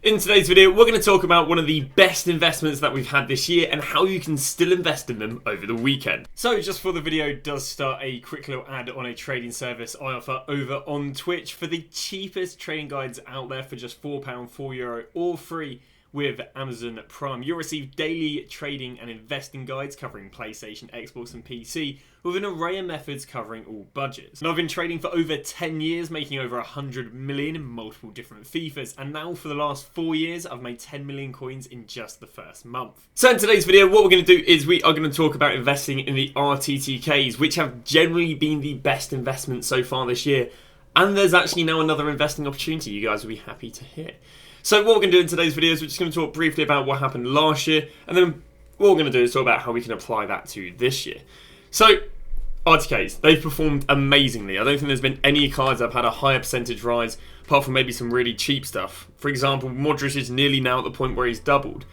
In today's video, we're going to talk about one of the best investments that we've had this year and how you can still invest in them over the weekend. So just before the video does start, a quick little ad on a trading service I offer over on Twitch for the cheapest trading guides out there for just £4, €4, all free with Amazon Prime. You'll receive daily trading and investing guides covering PlayStation, Xbox and PC with an array of methods covering all budgets. And I've been trading for over 10 years, making over 100 million in multiple different FIFAs. And now for the last 4 years, I've made 10 million coins in just the first month. So in today's video, what we're going to do is we are going to talk about investing in the Rttks, which have generally been the best investment so far this year. And there's actually now another investing opportunity you guys will be happy to hear. So what we're going to do in today's video is we're just going to talk briefly about what happened last year, and then what we're going to do is talk about how we can apply that to this year. So, RTKs, they've performed amazingly. I don't think there's been any cards that have had a higher percentage rise, apart from maybe some really cheap stuff. For example, Modric is nearly now at the point where he's doubled.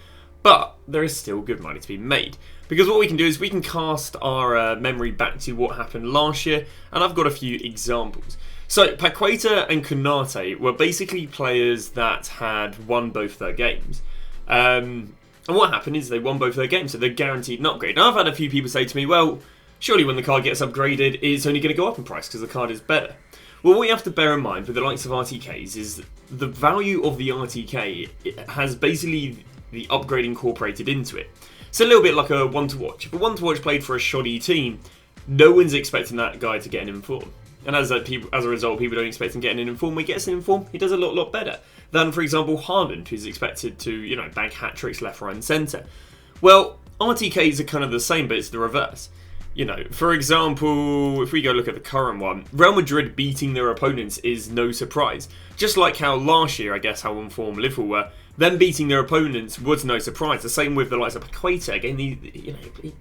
But there is still good money to be made. Because what we can do is we can cast our memory back to what happened last year, and I've got a few examples. So, Paqueta and Konate were basically players that had won both their games. And what happened is they won both their games, so they're guaranteed an upgrade. Now, I've had a few people say to me, well, surely when the card gets upgraded, it's only going to go up in price because the card is better. Well, what you have to bear in mind with the likes of RTKs is the value of the RTK has basically the upgrade incorporated into it. It's a little bit like a one-to-watch. If a one-to-watch played for a shoddy team, no one's expecting that guy to get an inform. And as a result, people don't expect him getting an inform. When he gets an inform, he does a lot better than, for example, Haaland, who's expected to, bag hat-tricks left, right and centre. Well, RTKs are kind of the same, but it's the reverse. For example, if we go look at the current one, Real Madrid beating their opponents is no surprise. Just like how last year, I guess, how on form Liverpool were, them beating their opponents was no surprise. The same with the likes of Paqueta. Again,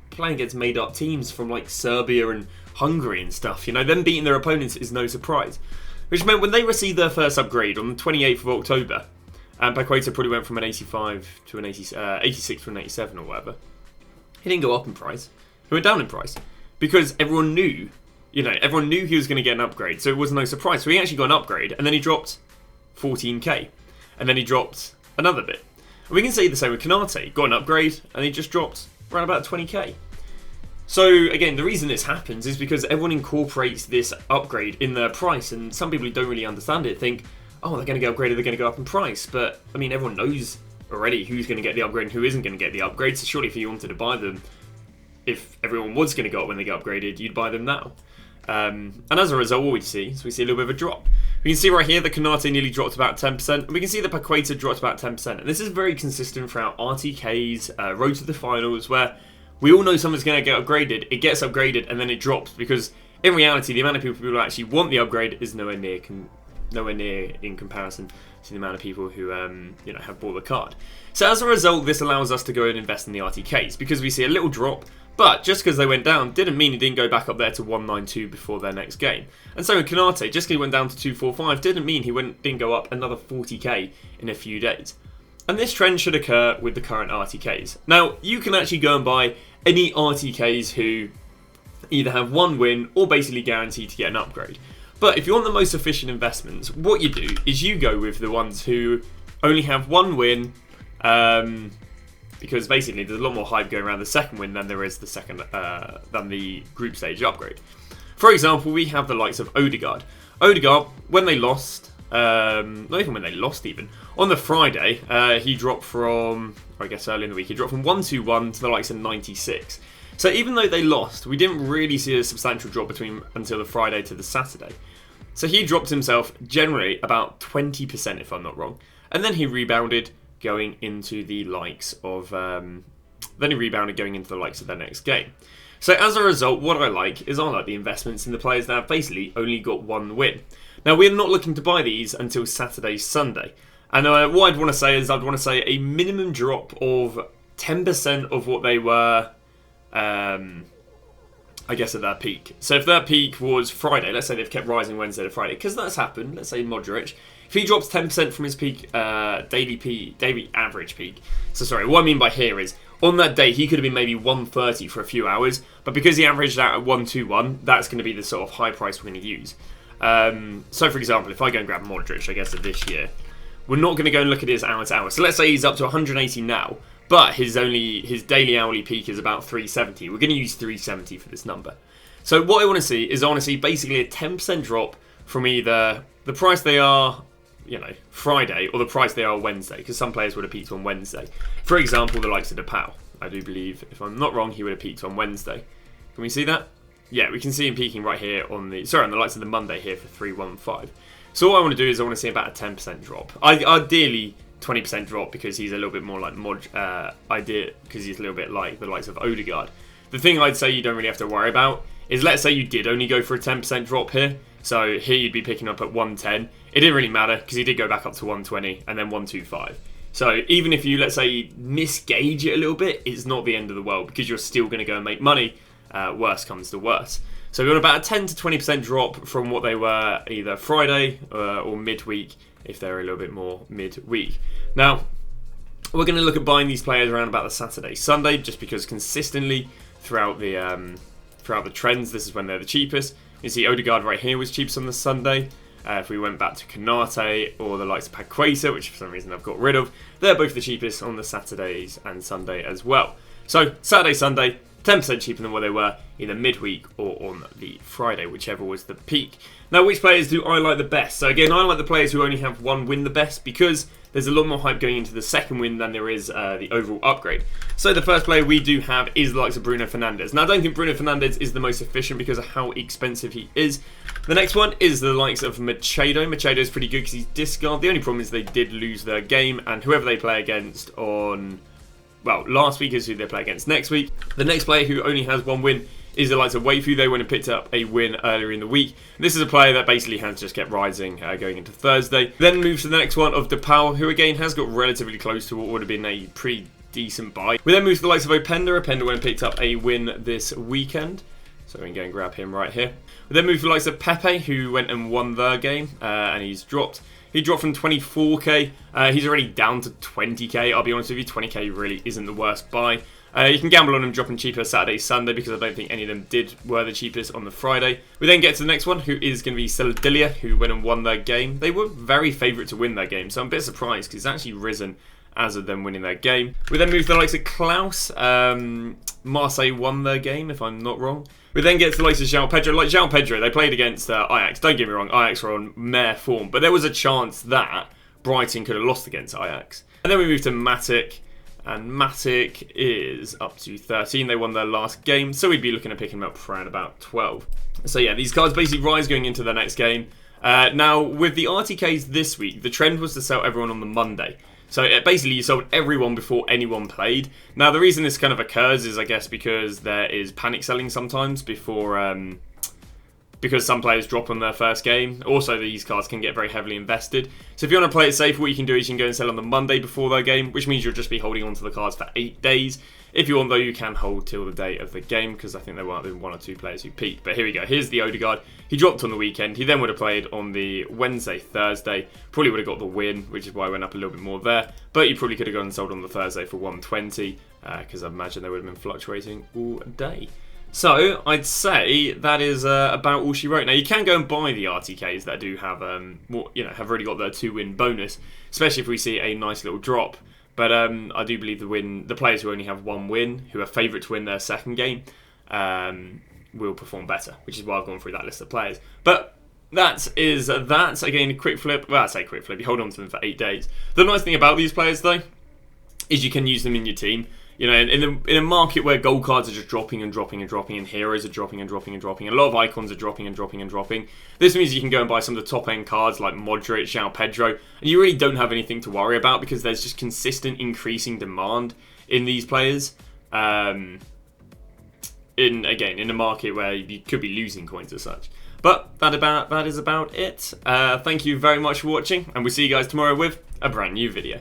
playing against made-up teams from like Serbia and Hungary and stuff. Them beating their opponents is no surprise. Which meant when they received their first upgrade on the 28th of October, and Paqueta probably went from an 85 to an 86 to an 87 or whatever, he didn't go up in price. He went down in price because everyone knew, he was going to get an upgrade, so it was no surprise. So he actually got an upgrade, and then he dropped 14k, and then he dropped another bit. And we can say the same with Konate. Got an upgrade, and he just dropped around about 20k. So again, the reason this happens is because everyone incorporates this upgrade in their price, and some people who don't really understand it think, oh, they're going to get upgraded, they're going to go up in price. But I mean, everyone knows already who's going to get the upgrade and who isn't going to get the upgrade. So surely, if you wanted to buy them, if everyone was going to go up when they get upgraded, you'd buy them now. And as a result, what we see is we see a little bit of a drop. We can see right here that Konate nearly dropped about 10%, and we can see that Paqueta dropped about 10%. And this is very consistent throughout RTKs, Road to the Finals, where we all know someone's going to get upgraded, it gets upgraded, and then it drops, because in reality, the amount of people who actually want the upgrade is nowhere near in comparison to the amount of people who have bought the card. So as a result, this allows us to go and invest in the RTKs, because we see a little drop. But just because they went down didn't mean he didn't go back up there to 192 before their next game. And so in Konate, just because he went down to 245 didn't mean he didn't go up another 40k in a few days. And this trend should occur with the current RTKs. Now, you can actually go and buy any RTKs who either have one win or basically guaranteed to get an upgrade. But if you want the most efficient investments, what you do is you go with the ones who only have one win, because basically there's a lot more hype going around the second win than there is than the group stage upgrade. For example, we have the likes of Odegaard. Odegaard, when they lost, not even when they lost even, on the Friday, he dropped from, I guess early in the week, he dropped from 121 to the likes of 96. So even though they lost, we didn't really see a substantial drop until the Friday to the Saturday. So he dropped himself generally about 20%, if I'm not wrong. And then he rebounded going into the likes of their next game. So as a result, what I like the investments in the players that have basically only got one win. Now, we're not looking to buy these until Saturday, Sunday. And what I'd want to say is a minimum drop of 10% of what they were, I guess, at their peak. So if their peak was Friday, let's say they've kept rising Wednesday to Friday, because that's happened. Let's say Modric, if he drops 10% from his peak, daily average peak. So sorry, what I mean by here is, on that day, he could have been maybe 130 for a few hours, but because he averaged out at 121, that's going to be the sort of high price we're going to use. So for example, if I go and grab Modric, I guess, of this year, we're not going to go and look at his hour to hour. So let's say he's up to 180 now, but his daily hourly peak is about 370. We're going to use 370 for this number. So what I want to see is basically a 10% drop from either the price they are, Friday, or the price they are Wednesday, because some players would have peaked on Wednesday. For example, the likes of DePau. I do believe, if I'm not wrong, he would have peaked on Wednesday. Can we see that? Yeah, we can see him peaking right here on the likes of the Monday here for 315. So what I want to do is I want to see about a 10% drop. Ideally, 20% drop because he's a little bit more like because he's a little bit like the likes of Odegaard. The thing I'd say you don't really have to worry about is, let's say you did only go for a 10% drop here. So here you'd be picking up at 110. It didn't really matter because he did go back up to 120 and then 125. So even if you, let's say, you misgauge it a little bit, it's not the end of the world because you're still going to go and make money. Worst comes to worst. So we're on about a 10 to 20% drop from what they were either Friday or midweek, if they're a little bit more midweek. Now, we're going to look at buying these players around about the Saturday, Sunday, just because consistently throughout the trends, this is when they're the cheapest. You see Odegaard right here was cheapest on the Sunday. If we went back to Konate or the likes of Paqueta, which for some reason I've got rid of, they're both the cheapest on the Saturdays and Sunday as well. So Saturday, Sunday, 10% cheaper than what they were either midweek or on the Friday, whichever was the peak. Now, which players do I like the best? So again, I like the players who only have one win the best because there's a lot more hype going into the second win than there is the overall upgrade. So the first player we do have is the likes of Bruno Fernandes. Now, I don't think Bruno Fernandes is the most efficient because of how expensive he is. The next one is the likes of Machado. Machado is pretty good because he's discard. The only problem is they did lose their game, and whoever they play against on... well, last week is who they play against next week. The next player who only has one win is the likes of Weifu. They went and picked up a win earlier in the week. This is a player that basically has just kept rising going into Thursday. Then moves to the next one of DePau, who again has got relatively close to what would have been a pretty decent buy. We then move to the likes of Openda. Openda went and picked up a win this weekend. So we can go and grab him right here. We then move to the likes of Pepe, who went and won their game, and he's dropped. He dropped from 24k. He's already down to 20k. I'll be honest with you, 20k really isn't the worst buy. You can gamble on him dropping cheaper Saturday, Sunday, because I don't think any of them were the cheapest on the Friday. We then get to the next one, who is going to be Celadilia, who went and won their game. They were very favourite to win their game, so I'm a bit surprised because it's actually risen as of them winning their game. We then move to the likes of Klaus. Marseille won their game, if I'm not wrong. We then get to the likes of João Pedro. Like João Pedro, they played against Ajax. Don't get me wrong, Ajax were on mare form, but there was a chance that Brighton could have lost against Ajax. And then we move to Matic, and Matic is up to 13. They won their last game, so we'd be looking at picking them up around about 12. So yeah, these cards basically rise going into the next game. Now, with the RTKs this week, the trend was to sell everyone on the Monday. So basically you sold everyone before anyone played. Now the reason this kind of occurs is, I guess, because there is panic selling sometimes before, because some players drop on their first game. Also, these cards can get very heavily invested. So if you want to play it safe, what you can do is you can go and sell on the Monday before their game, which means you'll just be holding on to the cards for 8 days. If you want, though, you can hold till the day of the game, because I think there might have been one or two players who peaked. But here we go. Here's the Odegaard. He dropped on the weekend. He then would have played on the Wednesday, Thursday. Probably would have got the win, which is why I went up a little bit more there. But you probably could have gone and sold on the Thursday for 120, because I imagine they would have been fluctuating all day. So I'd say that is about all she wrote. Now you can go and buy the RTKs that do have, have already got their 2-win bonus, especially if we see a nice little drop. But I do believe the players who only have one win, who are favourite to win their second game, will perform better, which is why I've gone through that list of players. But that. Again, a quick flip. Well, I say quick flip. You hold on to them for 8 days. The nice thing about these players, though, is you can use them in your team. You know, in a market where gold cards are just dropping and dropping and dropping, and heroes are dropping and dropping and dropping, a lot of icons are dropping and dropping and dropping. This means you can go and buy some of the top end cards like Modric, João Pedro, and you really don't have anything to worry about because there's just consistent increasing demand in these players. In a market where you could be losing coins as such. But that is about it. Thank you very much for watching, and we'll see you guys tomorrow with a brand new video.